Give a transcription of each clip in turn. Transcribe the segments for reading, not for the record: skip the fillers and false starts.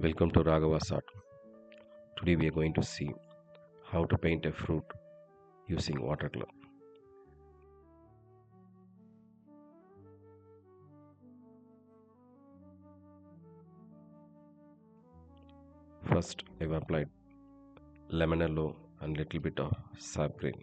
Welcome to Raghava's Art. Today we are going to see how to paint a fruit using watercolor. First, I've applied lemon yellow and little bit of sap green.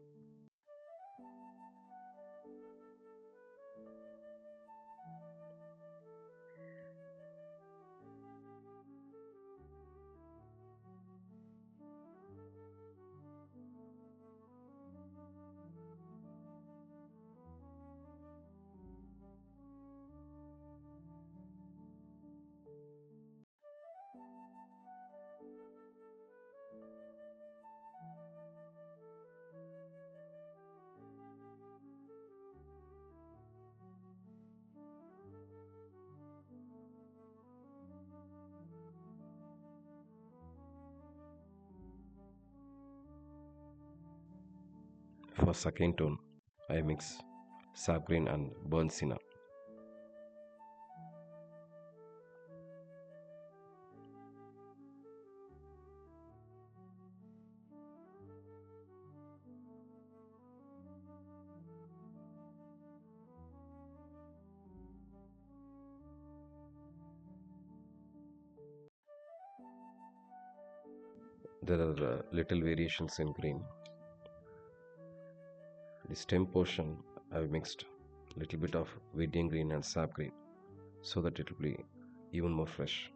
For second tone, I mix sap green and burnt sienna. There are little variations in green. The stem portion I've mixed little bit of Indian green and sap green so that it will be even more fresh.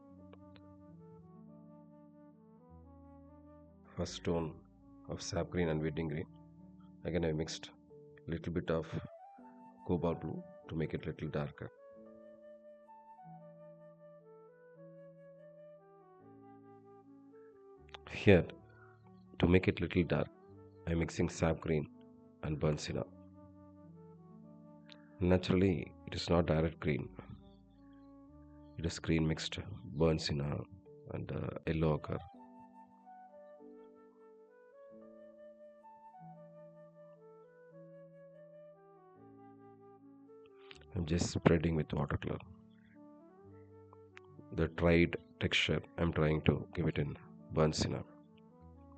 First tone of sap green and wedding green. Again I mixed little bit of cobalt blue to make it little darker. Here, to make it little dark, I'm mixing sap green and burnt sienna. Naturally, it is not direct green. It is green mixed burnt sienna and yellow ochre. I'm just spreading with watercolor. The dried texture I'm trying to give it in burnt sienna.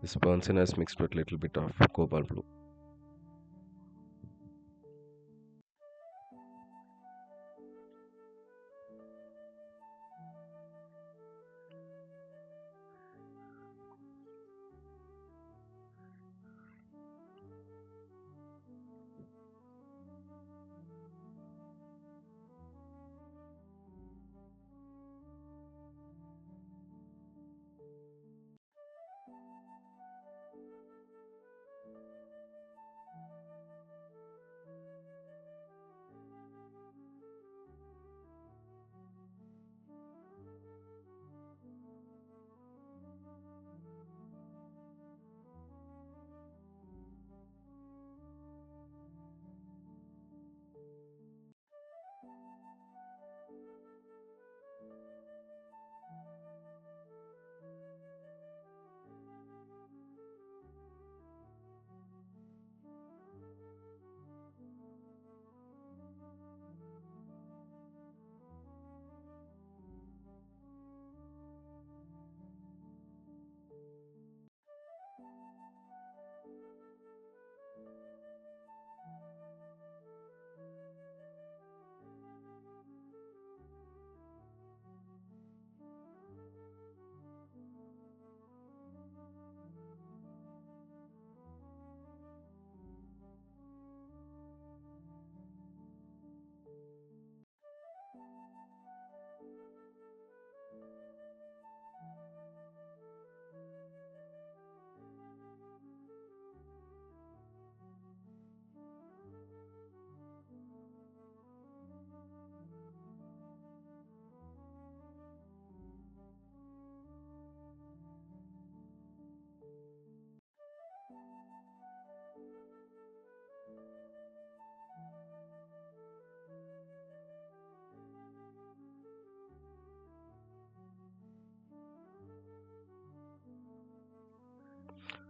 This burnt sienna is mixed with little bit of cobalt blue.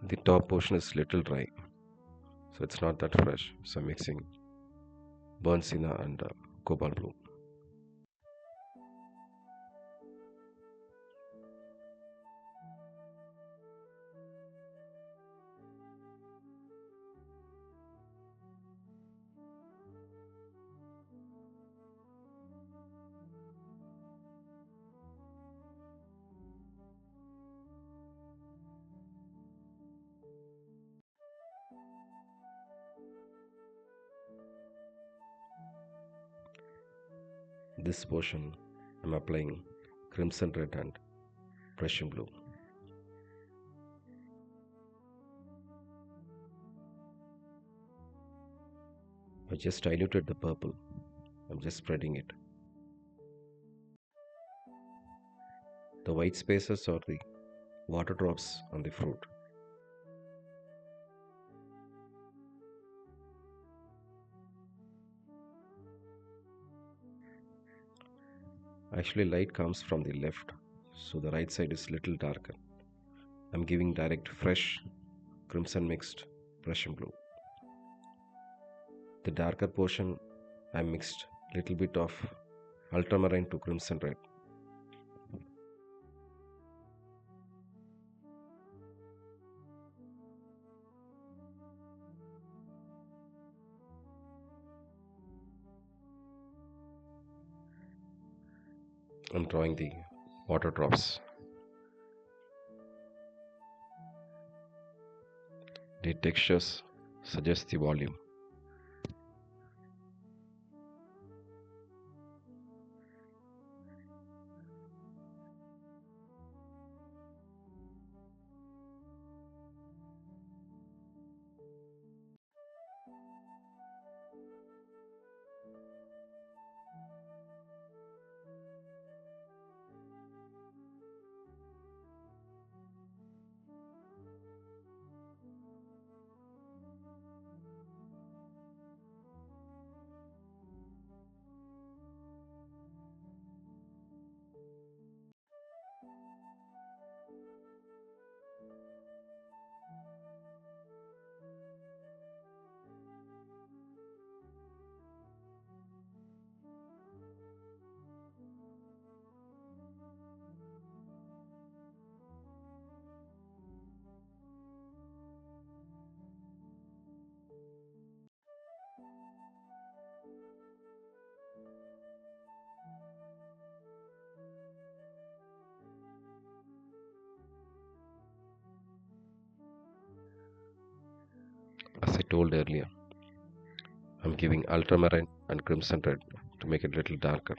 The top portion is little dry, so it's not that fresh. So I'm mixing burnt sienna and cobalt blue. This portion I'm applying crimson red and Prussian blue. I just diluted the purple. I'm just spreading it. The white spaces are the water drops on the fruit. Actually, light comes from the left, so the right side is little darker. I'm giving direct fresh crimson mixed Prussian blue. The darker portion I mixed little bit of ultramarine to crimson red. I'm drawing the water drops. The textures suggest the volume. As I told earlier, I'm giving ultramarine and crimson red to make it a little darker.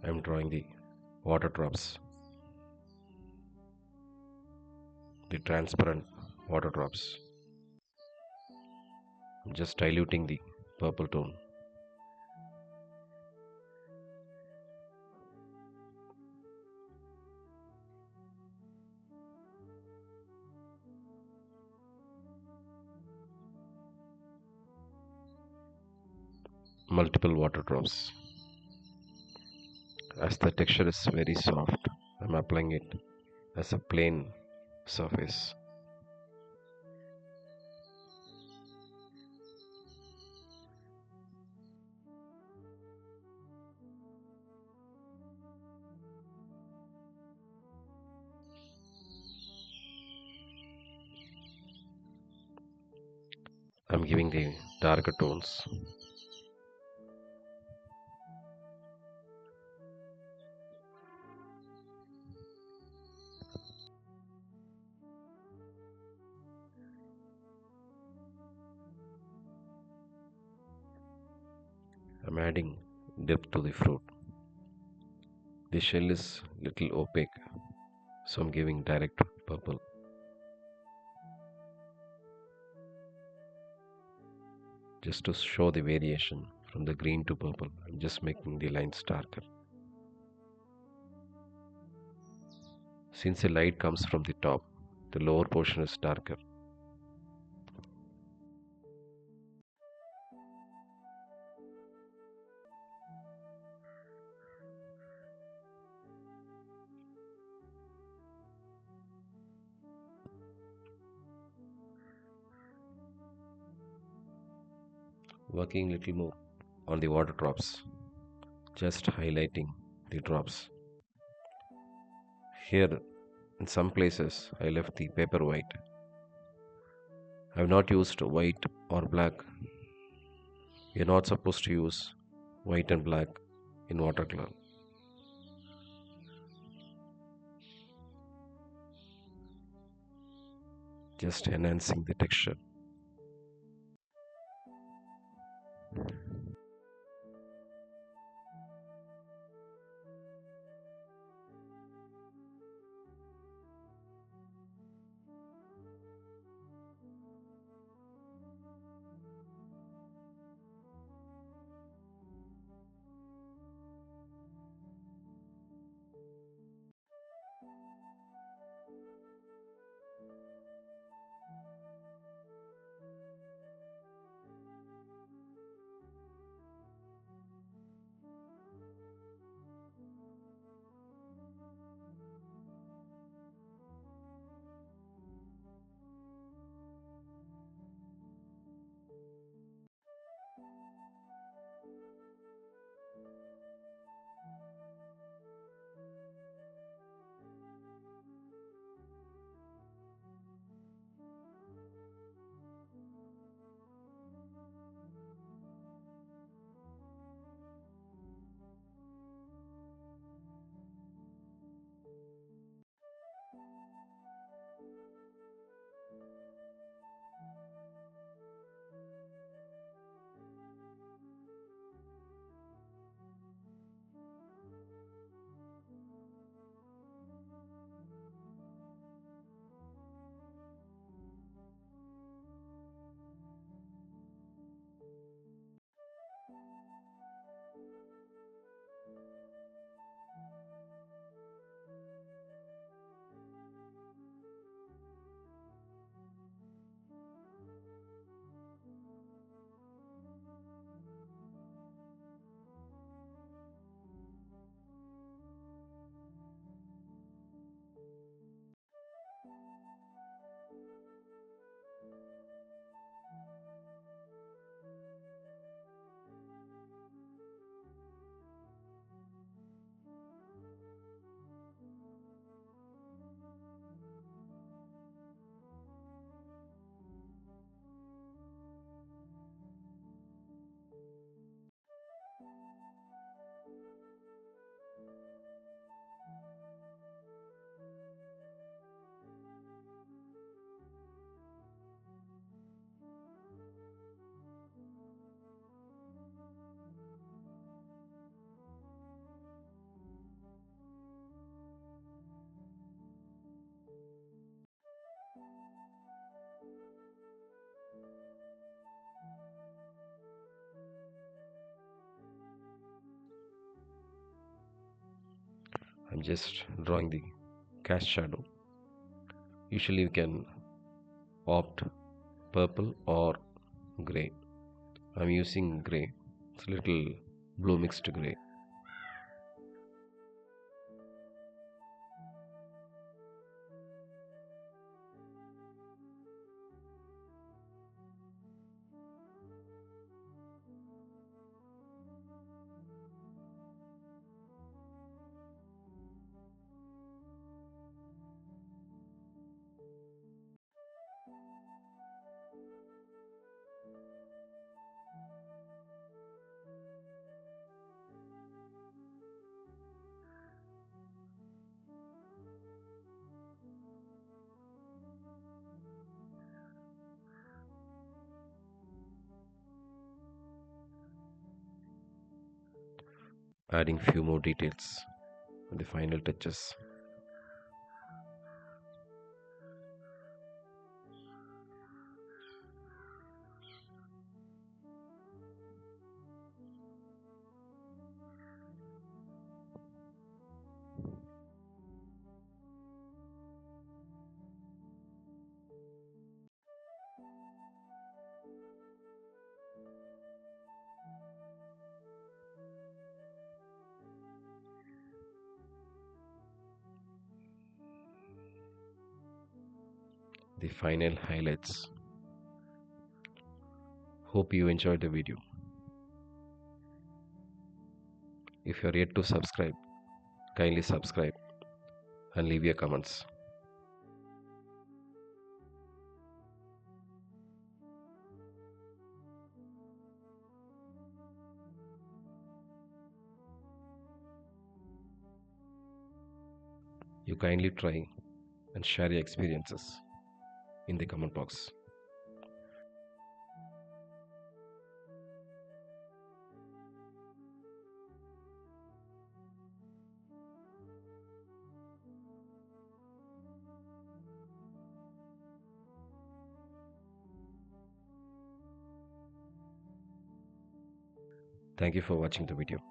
I'm drawing the water drops, the transparent water drops. I'm just diluting the purple tone. Multiple water drops. As the texture is very soft, I'm applying it as a plain surface. I'm giving the darker tones. I'm adding depth to the fruit. The shell is little opaque, so I'm giving direct purple. Just to show the variation from the green to purple, I'm just making the lines darker. Since the light comes from the top, the lower portion is darker. Working little more on the water drops, just highlighting the drops. Here, in some places, I left the paper white. I have not used white or black You're not supposed to use white and black in watercolor. Just enhancing the texture. I'm just drawing the cast shadow. Usually you can opt purple or gray. I'm using gray. It's a little blue mixed gray. Adding few more details with the final touches. The final highlights. Hope you enjoyed the video. If you are yet to subscribe, kindly subscribe and leave your comments. You kindly try and share your experiences in the comment box. Thank you for watching the video.